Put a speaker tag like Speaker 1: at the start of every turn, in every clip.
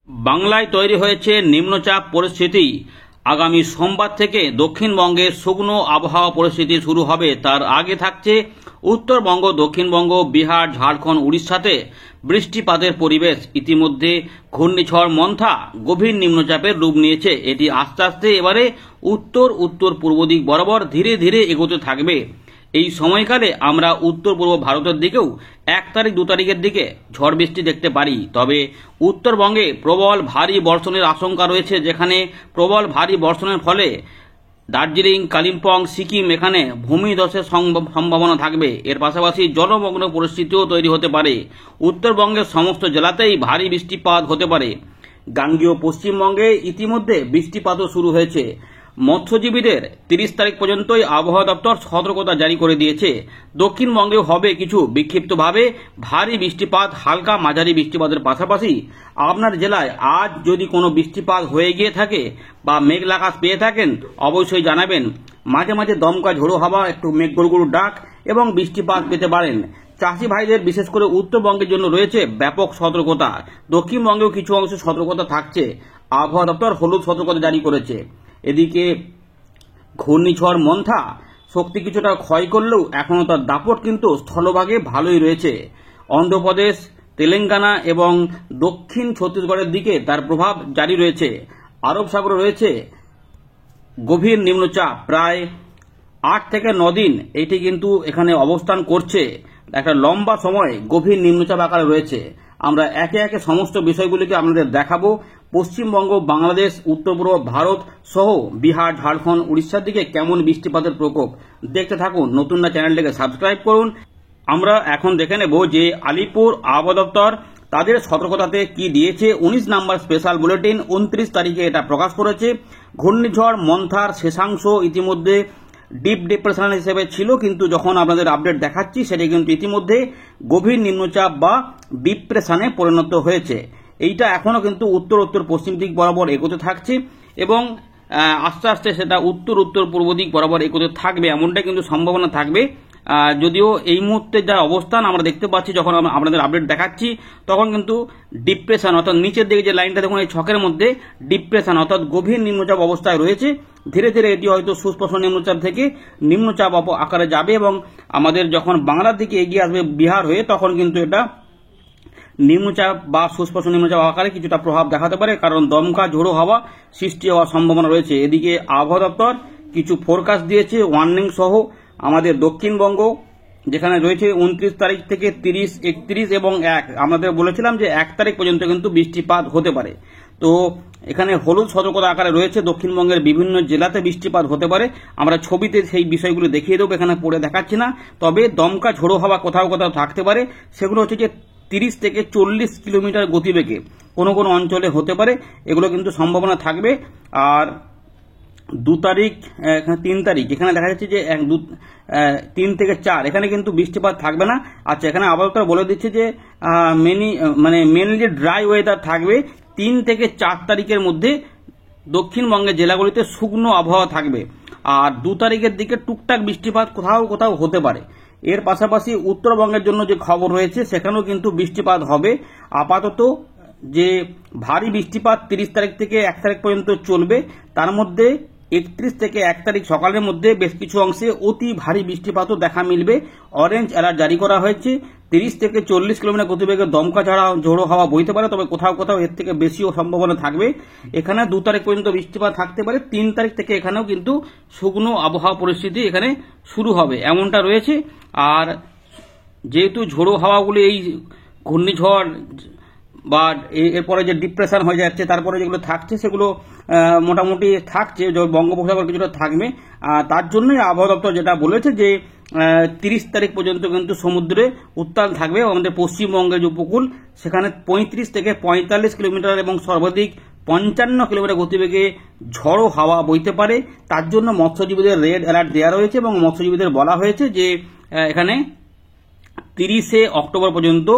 Speaker 1: বাংলায় তৈরি হয়েছে নিম্নচাপ পরিস্থিতি। আগামী সোমবার থেকে দক্ষিণবঙ্গের শুকনো আবহাওয়া পরিস্থিতি শুরু হবে। তার আগে থাকছে উত্তরবঙ্গ, দক্ষিণবঙ্গ, বিহার, ঝাড়খণ্ড, উড়িষ্যাতে বৃষ্টিপাতের পরিবেশ। ইতিমধ্যে ঘূর্ণিঝড় মন্থা গভীর নিম্নচাপের রূপ নিয়েছে। এটি আস্তে আস্তে এবারে উত্তর উত্তর পূর্ব দিক বরাবর ধীরে ধীরে এগোতে থাকবে। এই সময়কালে আমরা উত্তর পূর্ব ভারতের দিকেও 1 তারিখ 2 তারিখের দিকে ঝড় বৃষ্টি দেখতে পারি। তবে উত্তরবঙ্গে প্রবল ভারী বর্ষণের আশঙ্কা রয়েছে, যেখানে প্রবল ভারী বর্ষণের ফলে দার্জিলিং, কালিম্পং, সিকিম এখানে ভূমিধসের সম্ভাবনা থাকবে। এর পাশাপাশি জলমগ্ন পরিস্থিতিও তৈরি হতে পারে। উত্তরবঙ্গের সমস্ত জেলাতেই ভারী বৃষ্টিপাত হতে পারে। গাঙ্গেয় পশ্চিমবঙ্গে ইতিমধ্যে বৃষ্টিপাতও শুরু হয়েছে। মৎস্যজীবীদের 30 তারিখ পর্যন্তই আবহাওয়া দপ্তর সতর্কতা জারি করে দিয়েছে। দক্ষিণবঙ্গেও হবে কিছু বিক্ষিপ্তভাবে ভারী বৃষ্টিপাত, হালকা মাঝারি বৃষ্টিপাতের পাশাপাশি আপনার জেলায় আজ যদি কোনো বৃষ্টিপাত হয়ে গিয়ে থাকে বা মেঘলা আকাশ পেয়ে থাকেন অবশ্যই জানাবেন। মাঝে মাঝে দমকা ঝোড়ো হাওয়া, একটু মেঘ গড়গড় ডাক এবং বৃষ্টিপাত পেতে পারেন। চাষি ভাইদের বিশেষ করে উত্তরবঙ্গের জন্য রয়েছে ব্যাপক সতর্কতা। দক্ষিণবঙ্গেও কিছু অংশে সতর্কতা থাকছে। আবহাওয়া দপ্তর হলুদ সতর্কতা জারি করেছে। এদিকে ঘূর্ণিঝড় মন্থা শক্তি কিছুটা ক্ষয় করলেও এখনও তার দাপট কিন্তু স্থলভাগে ভালোই রয়েছে। অন্ধ্রপ্রদেশ, তেলেঙ্গানা এবং দক্ষিণ ছত্তিশগড়ের দিকে তার প্রভাব জারি রয়েছে। আরব সাগরে রয়েছে গভীর নিম্নচাপ, প্রায় 8 থেকে 9 দিন এটি কিন্তু এখানে অবস্থান করছে। একটা লম্বা সময় গভীর নিম্নচাপ আকারে রয়েছে। আমরা একে একে সমস্ত বিষয়গুলিকে আপনাদের দেখাবো। পশ্চিমবঙ্গ, বাংলাদেশ, উত্তর পূর্ব ভারত সহ বিহার, ঝাড়খণ্ড, উড়িষ্যার দিকে কেমন বৃষ্টিপাতের প্রকোপ দেখতে থাকুন। নতুন না চ্যানেলটিকে সাবস্ক্রাইব করুন। আমরা এখন দেখে নেব যে আলিপুর আবহাওয়া দপ্তর তাদের সতর্কতাতে কি দিয়েছে। 19 নম্বর স্পেশাল বুলেটিন 29 তারিখে এটা প্রকাশ করেছে। ঘূর্ণিঝড় মন্থার শেষাংশ ইতিমধ্যে ডিপ ডিপ্রেশন হিসেবে ছিল, কিন্তু যখন আপনাদের আপডেট দেখাচ্ছি সেটি কিন্তু ইতিমধ্যে গভীর নিম্নচাপ বা ডিপ্রেশনে পরিণত হয়েছে। এইটা এখনো কিন্তু উত্তর উত্তর পশ্চিম দিক বরাবর এগোতে থাকছে এবং আস্তে আস্তে সেটা উত্তর উত্তর পূর্ব দিক বরাবর এগোতে থাকবে, এমনটা কিন্তু সম্ভাবনা থাকবে। যদিও এই মুহূর্তে যা অবস্থান আমরা দেখতে পাচ্ছি, যখন আপনাদের আপডেট দেখাচ্ছি তখন কিন্তু ডিপ্রেশন অর্থাৎ নিচের দিকে যে লাইনটা দেখুন এই ছকের মধ্যে ডিপ্রেশন অর্থাৎ গভীর নিম্নচাপ অবস্থায় রয়েছে। ধীরে ধীরে এটি হয়তো সুস্পষ্ট নিম্নচাপ থেকে নিম্নচাপ আকারে যাবে এবং আমাদের যখন বাংলার দিকে এগিয়ে আসবে বিহার হয়ে, তখন কিন্তু এটা নিম্নচাপ বা সুস্পষ্ট নিম্নচাপ আকারে কিছুটা প্রভাব দেখাতে পারে, কারণ দমকা ঝোড়ো হাওয়া সৃষ্টি হওয়ার সম্ভাবনা রয়েছে। এদিকে আবহাওয়া দপ্তর কিছু ফোরকাস্ট দিয়েছে ওয়ার্নিং সহ। আমাদের দক্ষিণবঙ্গ যেখানে রয়েছে 29 তারিখ থেকে 30, 31 এবং 1, আমাদের বলেছিলাম যে 1 তারিখ পর্যন্ত কিন্তু বৃষ্টিপাত হতে পারে। তো এখানে হলুদ সতর্কতা আকারে রয়েছে। দক্ষিণবঙ্গের বিভিন্ন জেলাতে বৃষ্টিপাত হতে পারে। আমরা ছবিতে সেই বিষয়গুলো দেখিয়ে দেবো, এখানে পড়ে দেখাচ্ছি না। তবে দমকা ঝোড়ো হাওয়া কোথাও কোথাও থাকতে পারে। সেগুলো হচ্ছে যে 30 থেকে 40 কিলোমিটার গতিবেগে কোনো কোনো অঞ্চলে হতে পারে, এগুলো কিন্তু সম্ভাবনা থাকবে। আর 2 তারিখ, 3 তারিখ এখানে দেখা যাচ্ছে যে 3 থেকে 4 এখানে কিন্তু বৃষ্টিপাত থাকবে না। আচ্ছা, এখানে আবহাওয়া বলে দিচ্ছে যে মেনলি ড্রাই ওয়েদার থাকবে। 3 থেকে 4 তারিখের মধ্যে দক্ষিণবঙ্গের জেলাগুলিতে শুকনো আবহাওয়া থাকবে। আর 2 তারিখের দিকে টুকটাক বৃষ্টিপাত কোথাও কোথাও হতে পারে। এর পাশাপাশি উত্তরবঙ্গের জন্য যে খবর রয়েছে সেখানেও কিন্তু বৃষ্টিপাত হবে। আপাতত যে ভারী বৃষ্টিপাত 30 তারিখ থেকে 1 তারিখ পর্যন্ত চলবে, তার মধ্যে 31 থেকে 1 তারিখ সকালের মধ্যে বেশ কিছু অংশে অতি ভারী বৃষ্টিপাতও দেখা মিলবে। অরেঞ্জ অ্যালার্ট জারি করা হয়েছে। 30 থেকে 40 কিলোমিটার গতিবেগে দমকা ঝোড়ো হাওয়া বইতে পারে, তবে কোথাও কোথাও এর থেকে বেশিও সম্ভাবনা থাকবে। এখানে 2 তারিখ পর্যন্ত বৃষ্টিপাত থাকতে পারে। 3 তারিখ থেকে এখানেও কিন্তু শুকনো আবহাওয়া পরিস্থিতি এখানে শুরু হবে, এমনটা রয়েছে। আর যেহেতু ঝোড়ো হাওয়াগুলি এই ঘূর্ণিঝড় বা এরপরে যে ডিপ্রেশন হয়ে যাচ্ছে, তারপরে যেগুলো থাকছে সেগুলো মোটামুটি থাকছে, বঙ্গোপসাগর কিছুটা থাকবে। তার জন্যই আবহাওয়া দপ্তর যেটা বলেছে যে 30 তারিখ পর্যন্ত কিন্তু সমুদ্রে উত্তাল থাকবে। আমাদের পশ্চিমবঙ্গের যে উপকূল সেখানে 35 থেকে 45 কিলোমিটার এবং সর্বাধিক 55 কিলোমিটার গতিবেগে ঝড়ো হাওয়া বইতে পারে। তার জন্য মৎস্যজীবীদের রেড অ্যালার্ট দেওয়া রয়েছে এবং মৎস্যজীবীদের বলা হয়েছে যে এখানে 30শে অক্টোবর পর্যন্ত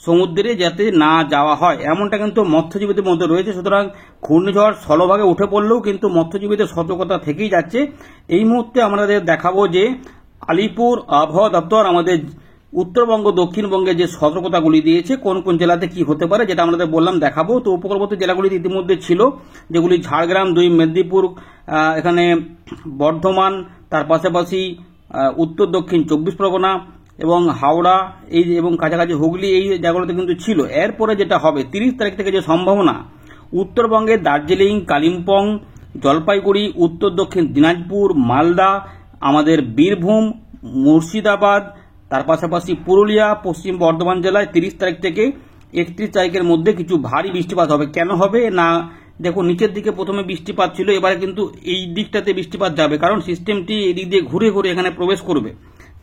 Speaker 1: সমুদ্রে যাতে না যাওয়া হয়, এমনটা কিন্তু মৎস্যজীবীদের মধ্যে রয়েছে। সুতরাং ঘূর্ণিঝড় স্থলভাগে উঠে পড়লেও কিন্তু মৎস্যজীবীদের সতর্কতা থেকেই যাচ্ছে। এই মুহূর্তে আমাদের দেখাবো যে আলিপুর আবহাওয়া দপ্তর আমাদের উত্তরবঙ্গ দক্ষিণবঙ্গে যে সতর্কতাগুলি দিয়েছে কোন কোন জেলাতে কি হতে পারে, যেটা আমাদের বললাম দেখাবো। তো উপকূলবর্তী জেলাগুলি ইতিমধ্যে ছিল, যেগুলি ঝাড়গ্রাম, 2 মেদিনীপুর, এখানে বর্ধমান, তার পাশাপাশি উত্তর দক্ষিণ 24 পরগনা এবং হাওড়া এই এবং কাছাকাছি হুগলি, এই জায়গাগুলোতে কিন্তু ছিল। এরপরে যেটা হবে 30 তারিখ থেকে যে সম্ভাবনা, উত্তরবঙ্গে দার্জিলিং, কালিম্পং, জলপাইগুড়ি, উত্তর দক্ষিণ দিনাজপুর, মালদা, আমাদের বীরভূম, মুর্শিদাবাদ, তার পাশাপাশি পুরুলিয়া, পশ্চিম বর্ধমান জেলায় 30 তারিখ থেকে 31 তারিখের মধ্যে কিছু ভারী বৃষ্টিপাত হবে। কেন হবে না, দেখো নিচের দিকে প্রথমে বৃষ্টিপাত ছিল, এবারে কিন্তু এই দিকটাতে বৃষ্টিপাত যাবে, কারণ সিস্টেমটি এই দিক দিয়ে ঘুরে ঘুরে এখানে প্রবেশ করবে।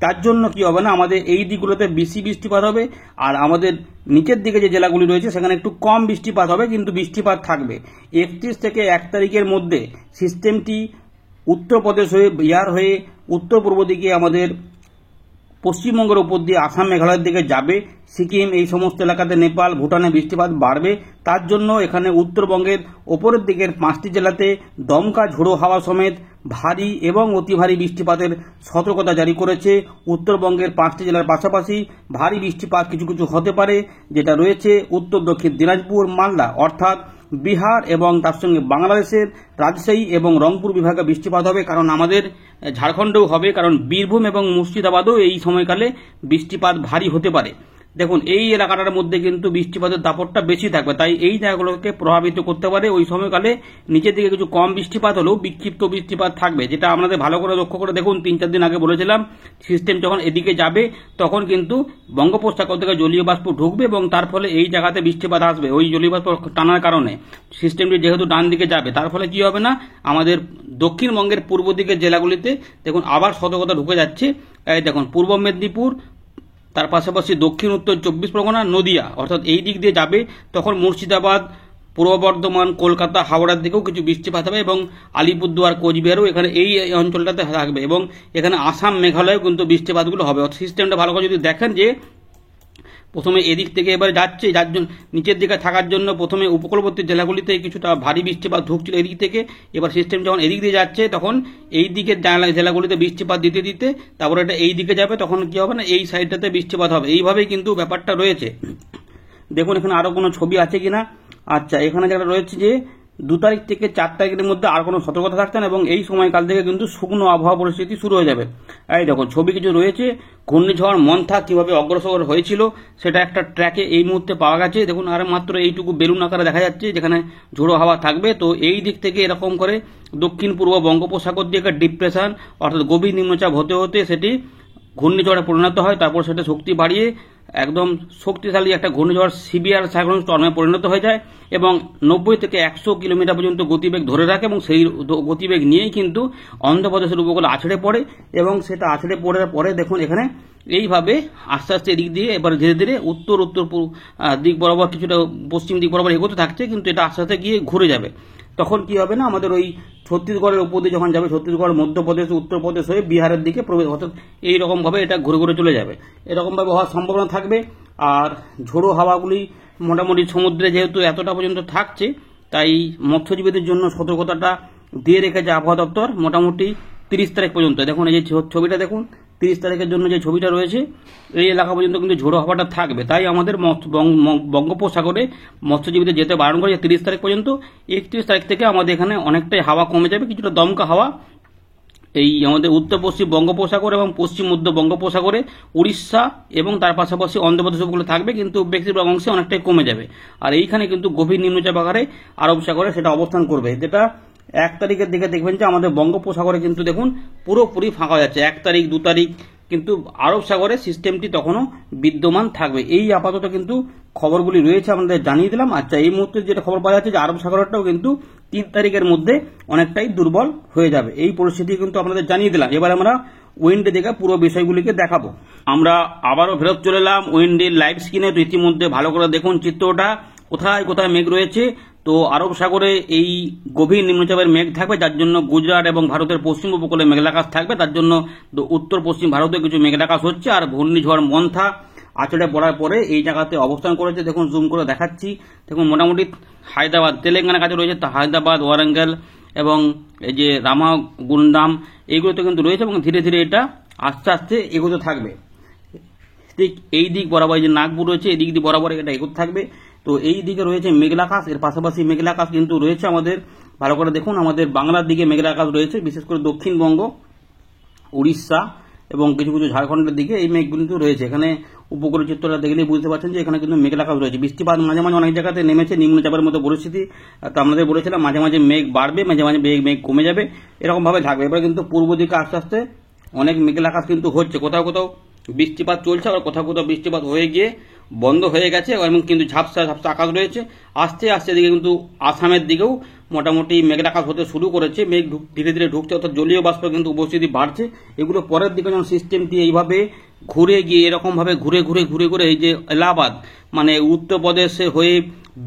Speaker 1: তার জন্য কি হবে না, আমাদের এই দিকগুলোতে বেশি বৃষ্টিপাত হবে, আর আমাদের নিচের দিকে যে জেলাগুলি রয়েছে সেখানে একটু কম বৃষ্টিপাত হবে, কিন্তু বৃষ্টিপাত থাকবে। 31 থেকে 1 তারিখের মধ্যে সিস্টেমটি উত্তরপ্রদেশ হয়ে, বিহার হয়ে উত্তর পূর্ব দিকে আমাদের পশ্চিমবঙ্গের উপর দিয়ে আসাম, মেঘালয়ের দিকে যাবে, সিকিম, এই সমস্ত এলাকাতে নেপাল, ভুটানে বৃষ্টিপাত বাড়বে। তার জন্য এখানে উত্তরবঙ্গের ওপরের দিকের 5টি জেলাতে দমকা ঝোড়ো হাওয়া সমেত ভারী এবং অতি ভারী বৃষ্টিপাতের সতর্কতা জারি করেছে। উত্তরবঙ্গের 5টি জেলার পাশাপাশি ভারী বৃষ্টিপাত কিছু কিছু হতে পারে, যেটা রয়েছে উত্তর দক্ষিণ দিনাজপুর, মালদা, অর্থাৎ বিহার এবং তার সঙ্গে বাংলাদেশের রাজশাহী এবং রংপুর বিভাগে বৃষ্টিপাত হবে, কারণ আমাদের ঝাড়খণ্ডেও হবে, কারণ বীরভূম এবং মুর্শিদাবাদও এই সময়কালে বৃষ্টিপাত ভারী হতে পারে। দেখুন এই এলাকাটার মধ্যে কিন্তু বৃষ্টিপাতের দাপটটা বেশি থাকবে, তাই এই জায়গাগুলোকে প্রভাবিত করতে পারে। ওই সময়কালে নিচের দিকে কিছু কম বৃষ্টিপাত হলেও বিক্ষিপ্ত বৃষ্টিপাত থাকবে, যেটা আমাদের ভালো করে লক্ষ্য করে দেখুন। 3-4 দিন আগে বলেছিলাম সিস্টেম যখন এদিকে যাবে তখন কিন্তু বঙ্গোপসাগর থেকে জলীয় বাষ্প ঢুকবে এবং তার ফলে এই জায়গাতে বৃষ্টিপাত আসবে। ওই জলীয় বাষ্প টানার কারণে সিস্টেমটি যেহেতু ডান দিকে যাবে, তার ফলে কি হবে না, আমাদের দক্ষিণবঙ্গের পূর্ব দিকের জেলাগুলিতে দেখুন আবার সতর্কতা ঢুকে যাচ্ছে। এই দেখুন পূর্ব মেদিনীপুর, তার পাশাপাশি দক্ষিণ উত্তর 24 পরগনা, নদিয়া, অর্থাৎ এই দিক দিয়ে যাবে, তখন মুর্শিদাবাদ, পূর্ব বর্ধমান, কলকাতা, হাওড়ার দিকেও কিছু বৃষ্টিপাত হবে এবং আলিপুরদুয়ার, কোচবিহারও এখানে এই অঞ্চলটাতে থাকবে এবং এখানে আসাম, মেঘালয়েও কিন্তু বৃষ্টিপাতগুলো হবে। সিস্টেমটা ভালো করে যদি দেখেন যে প্রথমে এদিক থেকে এবারে যাচ্ছে, যার জন্য নিচের দিকে থাকার জন্য প্রথমে উপকূলবর্তী জেলাগুলিতে কিছুটা ভারী বৃষ্টিপাত ঢুকছিল এদিক থেকে, এবার সিস্টেম যখন এদিক দিয়ে যাচ্ছে তখন এই দিকের জেলাগুলিতে বৃষ্টিপাত দিতে দিতে তারপরে এটা এই দিকে যাবে, তখন কি হবে না, এই সাইডটাতে বৃষ্টিপাত হবে। এইভাবেই কিন্তু ব্যাপারটা রয়েছে। দেখুন এখানে আরো কোনো ছবি আছে কিনা। আচ্ছা, এখানে যেটা রয়েছে যে 2 তারিখ থেকে 4 তারিখের মধ্যে আর কোনো সতর্কতা থাকছে না এবং এই সময়কাল থেকে কিন্তু শুকনো আবহাওয়া পরিস্থিতি শুরু হয়ে যাবে। এই দেখো ছবি কিছু রয়েছে, ঘূর্ণিঝড় মন্থা কিভাবে অগ্রসর হয়েছিল সেটা একটা ট্র্যাকে এই মুহূর্তে পাওয়া গেছে। দেখুন আর মাত্র এইটুকু বেলুন আকারে দেখা যাচ্ছে যেখানে ঝোড়ো হাওয়া থাকবে। তো এই দিক থেকে এরকম করে দক্ষিণ পূর্ব বঙ্গোপসাগর দিয়ে একটা ডিপ্রেশন অর্থাৎ গভীর নিম্নচাপ হতে হতে সেটি ঘূর্ণিঝড়ে পরিণত হয়, তারপর সেটা শক্তি বাড়িয়ে একদম শক্তিশালী একটা ঘূর্ণিঝড় সিভিয়ার সাইক্লোন স্টর্মে পরিণত হয়ে যায় এবং 90 থেকে 100 কিলোমিটার পর্যন্ত গতিবেগ ধরে রাখে এবং সেই গতিবেগ নিয়েই কিন্তু অন্ধ্রপ্রদেশের উপকূলে আছড়ে পড়ে এবং সেটা আছড়ে পড়ার পরে দেখুন এখানে এইভাবে আস্তে আস্তে এদিক দিয়ে এবার ধীরে ধীরে উত্তর দিক বরাবর কিছুটা পশ্চিম দিক বরাবর এগোতে থাকছে, কিন্তু এটা আস্তে আস্তে গিয়ে ঘুরে যাবে। তখন কি হবে না, আমাদের ওই ছত্তিশগড়ের উপর দিয়ে যখন যাবে, ছত্তিশগড়, মধ্যপ্রদেশ, উত্তরপ্রদেশ হয়ে বিহারের দিকে প্রবেশ, অর্থাৎ এইরকম ভাবে এটা ঘুরে ঘুরে চলে যাবে, এরকম ভাবে হওয়ার সম্ভাবনা থাকবে। আর ঝোড়ো হাওয়াগুলি মোটামুটি সমুদ্রে যেহেতু এতটা পর্যন্ত থাকছে, তাই মৎস্যজীবীদের জন্য সতর্কতাটা দিয়ে রেখেছে আবহাওয়া দপ্তর মোটামুটি 30 তারিখ পর্যন্ত। দেখুন এই যে ছবিটা দেখুন, 30 তারিখের জন্য যে ছবিটা রয়েছে এই এলাকা পর্যন্ত কিন্তু ঝোড়ো হাওয়াটা থাকবে, তাই আমাদের বঙ্গোপসাগরে মৎস্যজীবীদের যেতে বারণ করে 30 তারিখ পর্যন্ত। 31 তারিখ থেকে আমাদের এখানে অনেকটাই হাওয়া কমে যাবে, কিছুটা দমকা হাওয়া এই আমাদের উত্তর পশ্চিম বঙ্গোপসাগর এবং পশ্চিম মধ্য বঙ্গোপসাগরে, উড়িষ্যা এবং তার পাশাপাশি অন্ধ্রপ্রদেশ উপকূলে থাকবে, কিন্তু বেশিরভাগ অংশে অনেকটাই কমে যাবে। আর এইখানে কিন্তু গভীর নিম্নচাপ আকারে আরব সাগরে সেটা অবস্থান করবে, যেটা 1 তারিখের দিকে দেখবেন যে আমাদের বঙ্গোপসাগরে কিন্তু দেখুন পুরোপুরি ফাঁকা যাচ্ছে। 1 তারিখ 2 তারিখ কিন্তু আরব সাগরে সিস্টেমটি তখনও বিদ্যমান থাকবে। এই আপাতত কিন্তু খবরগুলি রয়েছে, আমাদের জানিয়ে দিলাম। আচ্ছা, এই মুহূর্তে যেটা খবর পাওয়া যাচ্ছে যে আরব সাগরটাও কিন্তু 3 তারিখের মধ্যে অনেকটাই দুর্বল হয়ে যাবে, এই পরিস্থিতি কিন্তু আপনাদের জানিয়ে দিলাম। এবার আমরা উইন্ডে দেখে পুরো বিষয়গুলিকে দেখাবো। আমরা আবারও ফেরত চলে এলাম উইন্ডের লাইভ স্ক্রিনে। তো ইতিমধ্যে ভালো করে দেখুন চিত্রটা, কোথায় কোথায় মেঘ রয়েছে। তো আরব সাগরে এই গভীর নিম্নচাপের মেঘ থাকবে, যার জন্য গুজরাট এবং ভারতের পশ্চিম উপকূলে মেঘাকাশ থাকবে, তার জন্য উত্তর পশ্চিম ভারতে কিছু মেঘাকাশ হচ্ছে। আর ঘূর্ণিঝড় মন্থা আছড়ে পড়ার পরে এই জায়গাতে অবস্থান করেছে, দেখুন জুম করে দেখাচ্ছি। দেখুন মোটামুটি হায়দ্রাবাদ, তেলেঙ্গানার কাছে রয়েছে হায়দ্রাবাদ, ওয়ারাঙ্গল এবং এই যে রামাগুন্ডাম এইগুলোতে কিন্তু রয়েছে এবং ধীরে ধীরে এটা আস্তে আস্তে এগোতে থাকবে। ঠিক এই দিক বরাবর যে নাগপুর রয়েছে এই দিক দিয়ে বরাবর এটা এগোতে থাকবে। তো এই দিকে রয়েছে মেঘলা আকাশ, এর পাশাপাশি মেঘলা আকাশ কিন্তু রয়েছে আমাদের, ভালো করে দেখুন আমাদের বাংলার দিকে মেঘলা আকাশ রয়েছে, বিশেষ করে দক্ষিণবঙ্গ, উড়িষ্যা এবং কিছু কিছু ঝাড়খণ্ডের দিকে এই মেঘ কিন্তু রয়েছে। এখানে উপকূলীয় চিত্রটা দেখলেই বুঝতে পারছেন যে এখানে কিন্তু মেঘলা আকাশ রয়েছে। বৃষ্টিপাত মাঝে মাঝে অনেক জায়গাতে নেমেছে, নিম্নচাপের মতো পরিস্থিতি। তো আমাদের বলেছিলাম মাঝে মাঝে মেঘ বাড়বে, মাঝে মাঝে মেঘ কমে যাবে, এরকম ভাবে থাকবে। এবারে কিন্তু পূর্ব দিকে আস্তে আস্তে অনেক মেঘলা আকাশ কিন্তু হচ্ছে, কোথাও কোথাও বৃষ্টিপাত চলছে, আবার কোথাও কোথাও বৃষ্টিপাত হয়ে গিয়ে বন্ধ হয়ে গেছে এবং কিন্তু ঝাপসা ঝাপসা আকাশ রয়েছে। আস্তে আস্তে দিকে কিন্তু আসামের দিকেও মোটামুটি মেঘলা আকাশ হতে শুরু করেছে, মেঘ ধীরে ধীরে ঢুকছে, অর্থাৎ জলীয় বাষ্প কিন্তু উপস্থিতি বাড়ছে। এগুলো পরের দিকে যখন সিস্টেমটি এইভাবে ঘুরে গিয়ে এরকম ভাবে ঘুরে ঘুরে ঘুরে ঘুরে এই যে এলাহাবাদ মানে উত্তরপ্রদেশে হয়ে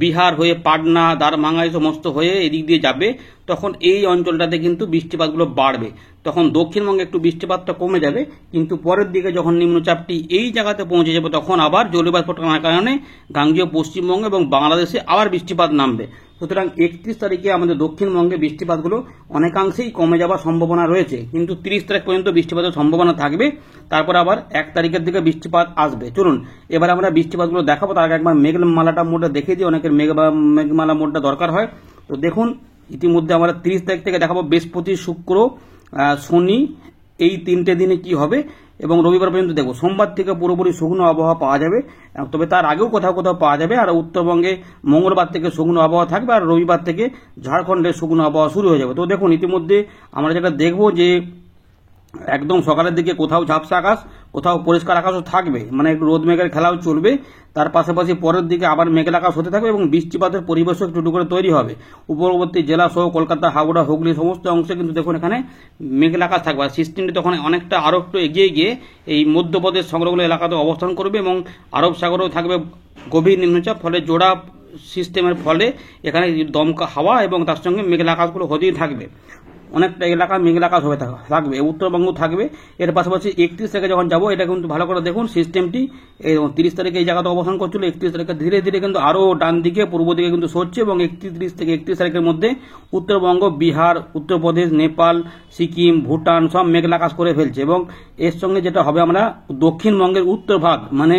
Speaker 1: বিহার হয়ে পাটনা দারভাঙ্গা এই সমস্ত হয়ে এদিক দিয়ে যাবে, তখন এই অঞ্চলটাতে কিন্তু বৃষ্টিপাতগুলো বাড়বে। তখন দক্ষিণবঙ্গে একটু বৃষ্টিপাতটা কমে যাবে, কিন্তু পরের দিকে যখন নিম্নচাপটি এই জায়গাতে পৌঁছে যাবে তখন আবার জলীয়বাষ্প টানার কারণে গাঙ্গেয় পশ্চিমবঙ্গ এবং বাংলাদেশে আবার বৃষ্টিপাত নামবে। সুতরাং 31 তারিখে আমাদের দক্ষিণবঙ্গে বৃষ্টিপাতগুলো অনেকাংশেই কমে যাওয়ার সম্ভাবনা রয়েছে, কিন্তু 30 তারিখ পর্যন্ত বৃষ্টিপাতের সম্ভাবনা থাকবে, তারপর আবার 1 তারিখের দিকে বৃষ্টিপাত আসবে। চলুন এবার আমরা বৃষ্টিপাতগুলো দেখাবো, তার আগে একবার মেঘমালাটা মোডটা দেখে দিই, অনেকের মেঘমালা মোডটা দরকার হয়। তো দেখুন ইতিমধ্যে আমরা 30 তারিখ থেকে দেখাবো বৃহস্পতি শুক্র শনি এই 3টে দিনে কি হবে, এবং রবিবার পর্যন্ত দেখবো। সোমবার থেকে পুরোপুরি শুকনো আবহাওয়া পাওয়া যাবে, তবে তার আগেও কোথাও কোথাও পাওয়া যাবে। আর উত্তরবঙ্গে মঙ্গলবার থেকে শুকনো আবহাওয়া থাকবে, আর রবিবার থেকে ঝাড়খণ্ডে শুকনো আবহাওয়া শুরু হয়ে যাবে। তো দেখুন ইতিমধ্যে আমরা যেটা দেখবো যে একদম সকালের দিকে কোথাও ঝাপসা আকাশ, কোথাও পরিষ্কার আকাশও থাকবে, মানে একটু রোদ মেঘের খেলাও চলবে। তার পাশাপাশি পরের দিকে আবার মেঘলা আকাশ হতে থাকবে এবং বৃষ্টিপাতের পরিবেশও একটু করে তৈরি হবে। উপকূলবর্তী জেলা সহ কলকাতা হাওড়া হুগলি সমস্ত অংশে কিন্তু দেখুন এখানে মেঘলা আকাশ থাকবে। আর সিস্টেমটি তখন অনেকটা আরো একটু এগিয়ে গিয়ে এই মধ্যপ্রদেশ সংলগ্ন এলাকাতে অবস্থান করবে এবং আরব সাগরেও থাকবে গভীর নিম্নচাপ, ফলে জোড়া সিস্টেমের ফলে এখানে দমকা হাওয়া এবং তার সঙ্গে মেঘলা আকাশগুলো হতেই থাকবে। অনেকটা এলাকা মেঘলা আকাশ হয়ে থাকবে, উত্তরবঙ্গ থাকবে। এর পাশাপাশি 31 তারিখে যখন যাবো, এটা কিন্তু ভালো করে দেখুন সিস্টেমটি 30 তারিখে এই জায়গাতে অবস্থান করছিল, 31 তারিখে ধীরে ধীরে কিন্তু আরো ডান দিকে পূর্ব দিকে কিন্তু সরছে এবং 31 থেকে 31 তারিখের মধ্যে উত্তরবঙ্গ, বিহার, উত্তরপ্রদেশ, নেপাল, সিকিম, ভুটান সব মেঘলা আকাশ করে ফেলছে। এবং এর সঙ্গে যেটা হবে, আমরা দক্ষিণবঙ্গের উত্তর ভাগ মানে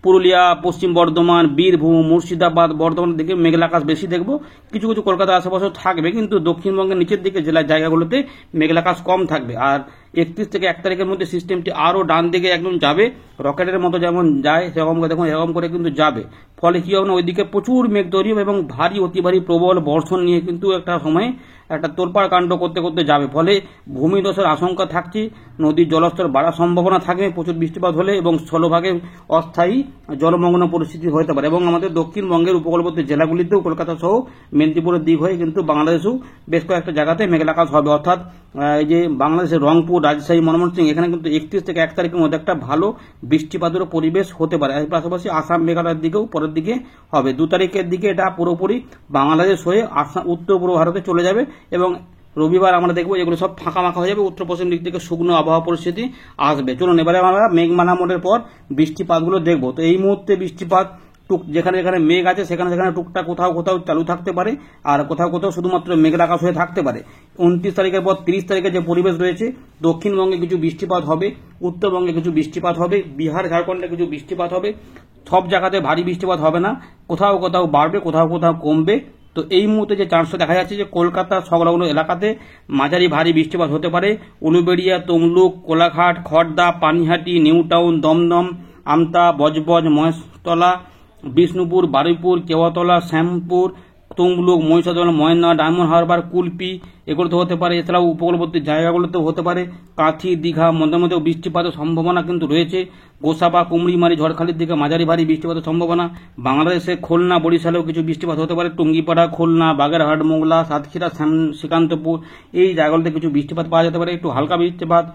Speaker 1: পুরুলিয়া, পশ্চিম বর্ধমান, বীরভূম, মুর্শিদাবাদ, বর্ধমানের দিকে মেঘলা আকাশ বেশি দেখবো। কিছু কিছু কলকাতার আশেপাশেও থাকবে, কিন্তু দক্ষিণবঙ্গের নিচের দিকে জেলার জায়গাগুলোতে মেঘলা আকাশ কম থাকবে। আর 31 থেকে 1 তারিখের মধ্যে সিস্টেমটি আরো ডান দিকে একদম যাবে, রকেটের মতো যেমন যায় সেরকম করে দেখুন এরকম করে কিন্তু যাবে। ফলে কি হবে না, ওইদিকে প্রচুর মেঘ তৈরি হবে এবং ভারী অতি ভারী প্রবল বর্ষণ নিয়ে কিন্তু একটা সময় একটা তোলপাড় কাণ্ড করতে করতে যাবে। ফলে ভূমিধসের আশঙ্কা থাকছে, নদীর জলস্তর বাড়ার সম্ভাবনা থাকবে প্রচুর বৃষ্টিপাত হলে, এবং স্থলভাগে অস্থায়ী জলমগ্ন পরিস্থিতি হতে পারে। এবং আমাদের দক্ষিণবঙ্গের উপকূলবর্তী জেলাগুলিতেও কলকাতা সহ মেদিনীপুরের দিক হয়ে কিন্তু বাংলাদেশেও বেশ কয়েকটা জায়গাতে মেঘলা আকাশ হবে। অর্থাৎ এই যে বাংলাদেশের রংপুর, রাজশাহী, ময়মনসিংহ এখানে কিন্তু 31 থেকে 1 তারিখের মধ্যে একটা ভালো বৃষ্টিপাতের পরিবেশ হতে পারে। এর পাশাপাশি আসাম মেঘালয়ের দিকেও পরের দিকে হবে। 2 তারিখের দিকে এটা পুরোপুরি বাংলাদেশ হয়ে আসাম উত্তর পূর্ব ভারতে চলে যাবে এবং রবিবার আমরা দেখবো এগুলো সব ফাঁকা মাখা হয়ে যাবে, উত্তর পশ্চিম দিক থেকে শুকনো আবহাওয়া পরিস্থিতি আসবে। চলুন এবারে আমরা মেঘমালা মোড়ের পর বৃষ্টিপাতগুলো দেখবো। তো এই মুহূর্তে বৃষ্টিপাত যেখানে যেখানে মেঘ আছে সেখানে সেখানে টুকটাক কোথাও কোথাও চালু থাকতে পারে, আর কোথাও কোথাও শুধুমাত্র মেঘলা আকাশ হয়ে থাকতে পারে। 29 তারিখের পর 30 তারিখে যে পরিবেশ রয়েছে, দক্ষিণবঙ্গে কিছু বৃষ্টিপাত হবে, উত্তরবঙ্গে কিছু বৃষ্টিপাত হবে, বিহার ঝাড়খণ্ডে কিছু বৃষ্টিপাত হবে। সব জায়গাতে ভারী বৃষ্টিপাত হবে না, কোথাও কোথাও বাড়বে, কোথাও কোথাও কমবে। তো এই মুহূর্তে যে চান্সটা দেখা যাচ্ছে যে কলকাতা সংলগ্ন এলাকাতে মাঝারি ভারী বৃষ্টিপাত হতে পারে। উলুবেড়িয়া, তমলুক, কোলাঘাট, খড়দা, পানিহাটি, নিউ টাউন, দমদম, আমতা, বজবজ, মহেশতলা, বিষ্ণুপুর, বারুইপুর, কেওয়াতলা, শ্যামপুর, তমলুক, মহিষাদল, ময়না, ডায়মন্ড হারবার, কুলপি এগুলোতে হতে পারে। এছাড়াও উপকূলবর্তী জায়গাগুলোতেও হতে পারে। কাঁথি, দীঘা, মধ্যেও বৃষ্টিপাতের সম্ভাবনা কিন্তু রয়েছে। গোসাবা, কুমড়িমারি, ঝড়খালির দিকে মাঝারি ভারী বৃষ্টিপাতের সম্ভাবনা। বাংলাদেশে খুলনা, বরিশালেও কিছু বৃষ্টিপাত হতে পারে। টুঙ্গিপাড়া, খুলনা, বাগেরহাট, মোংলা, সাতক্ষীরা, শ্রীকান্তপুর এই জায়গাগুলোতে কিছু বৃষ্টিপাত পাওয়া যেতে পারে, একটু হালকা বৃষ্টিপাত।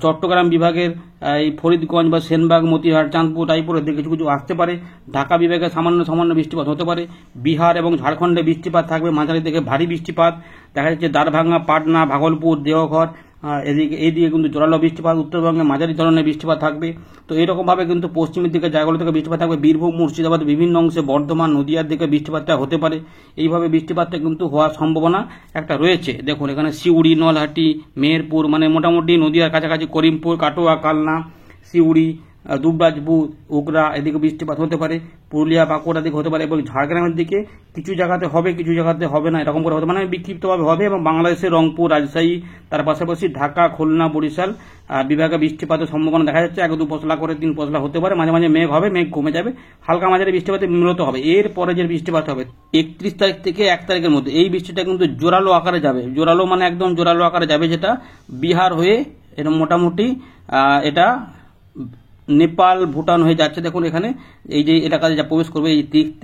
Speaker 1: চট্টগ্রাম বিভাগের এই ফরিদগঞ্জ বা সেনবাগ, মতিহাট, চাঁদপুর, রায়পুরের দিকে কিছু কিছু আসতে পারে। ঢাকা বিভাগে সামান্য সামান্য বৃষ্টিপাত হতে পারে। বিহার এবং ঝাড়খণ্ডে বৃষ্টিপাত থাকবে, মাঝারি থেকে ভারী বৃষ্টিপাত দেখা যাচ্ছে। দারভাঙ্গা, পাটনা, ভাগলপুর, দেওঘর এইদিকে কিন্তু জোরালো বৃষ্টিপাত। উত্তরবঙ্গে মাঝারি ধরনের বৃষ্টিপাত থাকবে। তো এরকম ভাবে কিন্তু পশ্চিমের দিকে জায়গাগুলো থেকে বৃষ্টিপাত থাকবে। বীরভূম, মুর্শিদাবাদ বিভিন্ন অংশে, বর্ধমান, নদিয়ার দিকে বৃষ্টিপাতটা হতে পারে। এইভাবে বৃষ্টিপাতটা কিন্তু হওয়ার সম্ভাবনা একটা রয়েছে। দেখুন এখানে সিউড়ি, নলহাটি, মেহেরপুর মানে মোটামুটি নদিয়ার কাছাকাছি, করিমপুর, কাটোয়া, কালনা, সিউড়ি, দুবরাজপুর, উগরা এদিকে বৃষ্টিপাত হতে পারে, পুরুলিয়া, বাঁকুড়া দিকে হতে পারে এবং ঝাড়গ্রামের দিকে কিছু জায়গাতে হবে, কিছু জায়গাতে হবে না, এরকম করে হতে মানে বিক্ষিপ্তভাবে হবে। এবং বাংলাদেশের রংপুর, রাজশাহী, তার পাশাপাশি ঢাকা, খুলনা, বরিশাল বিভাগে বৃষ্টিপাতের সম্ভাবনা দেখা যাচ্ছে। 1-2 পশলা করে 3 পশলা হতে পারে, মাঝে মাঝে মেঘ হবে, মেঘ কমে যাবে, হালকা মাঝারি বৃষ্টিপাতে মূলত হবে। এরপরে যে বৃষ্টিপাত হবে 31 তারিখ থেকে 1 তারিখের মধ্যে, এই বৃষ্টিটা কিন্তু জোরালো আকারে যাবে, জোরালো মানে একদম জোরালো আকারে যাবে, যেটা বিহার হয়ে এটা মোটামুটি এটা নেপাল, ভুটান হয়ে যাচ্ছে। দেখুন এখানে এই যে এলাকাতে যা প্রবেশ করবে, এই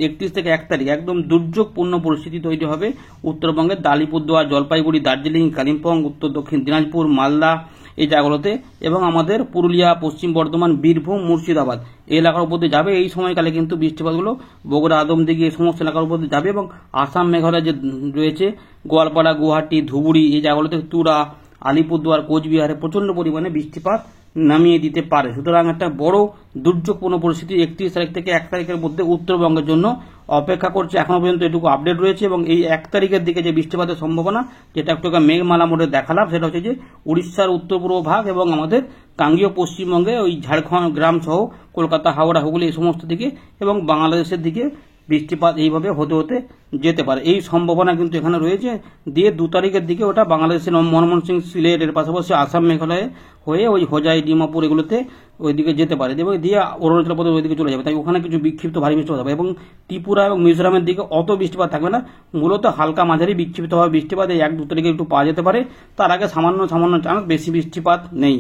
Speaker 1: 31 থেকে 1 তারিখ একদম দুর্যোগপূর্ণ পরিস্থিতি তৈরি হবে উত্তরবঙ্গের আলিপুরদুয়ার, জলপাইগুড়ি, দার্জিলিং, কালিম্পং, উত্তর দক্ষিণ দিনাজপুর, মালদা এই জায়গাগুলোতে এবং আমাদের পুরুলিয়া, পশ্চিম বর্ধমান, বীরভূম, মুর্শিদাবাদ এই এলাকার উপর দিয়ে যাবে। এই সময়কালে কিন্তু বৃষ্টিপাতগুলো বগুড়া, আদমদিঘি এই সমস্ত এলাকার উপর দিয়ে যাবে এবং আসাম, মেঘালয় যে রয়েছে গোয়ালপাড়া, গুয়াহাটি, ধুবুরি এই জায়গাগুলোতে, তুরা, আলিপুরদুয়ার, কোচবিহারে প্রচন্ড পরিমাণে বৃষ্টিপাত নামিয়ে দিতে পারে। সুতরাং একটা বড় দুর্যোগপূর্ণ পরিস্থিতি 31 তারিখ থেকে 1 তারিখের মধ্যে উত্তরবঙ্গের জন্য অপেক্ষা করছে। এখনো পর্যন্ত এটুকু আপডেট রয়েছে এবং এই 1 তারিখের দিকে যে বৃষ্টিপাতের সম্ভাবনা, যেটা একটু মেঘমালা মোড়ে দেখালাম, সেটা হচ্ছে যে উড়িষ্যার উত্তর পূর্ব ভাগ এবং আমাদের গাঙ্গীয় পশ্চিমবঙ্গে ওই ঝাড়খণ্ড গ্রাম সহ কলকাতা, হাওড়া, হুগলি এই সমস্ত দিকে এবং বাংলাদেশের দিকে বৃষ্টিপাত এইভাবে হতে হতে যেতে পারে, এই সম্ভাবনা কিন্তু এখানে রয়েছে। দিয়ে 2 তারিখের দিকে ওটা বাংলাদেশের মনমোহন সিং, সিলেট এর পাশাপাশি আসাম, মেঘালয় হয়ে ওই হোজাই, ডিমাপুর এগুলোতে ওইদিকে যেতে পারে এবং দিয়ে অরুণাচল প্রদেশ ওইদিকে চলে যাবে। তাই ওখানে কিছু বিক্ষিপ্ত ভারী বৃষ্টিপাত হবে এবং ত্রিপুরা এবং মিজোরামের দিকে অত বৃষ্টিপাত থাকবে না, মূলত হালকা মাঝারি বিক্ষিপ্তভাবে বৃষ্টিপাত এই 1-2 তারিখে একটু পাওয়া যেতে পারে। তার আগে সামান্য সামান্য চান্স, বেশি বৃষ্টিপাত নেই।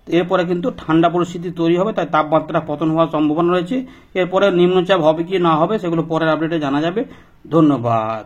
Speaker 1: এরপরে কিন্তু ঠান্ডা পরিস্থিতি তৈরি হবে, তাই তাপমাত্রা পতন হওয়ার সম্ভাবনা রয়েছে। এরপরে নিম্নচাপ হবে কি না হবে সেগুলো পরের আপডেটে জানা যাবে। ধন্যবাদ।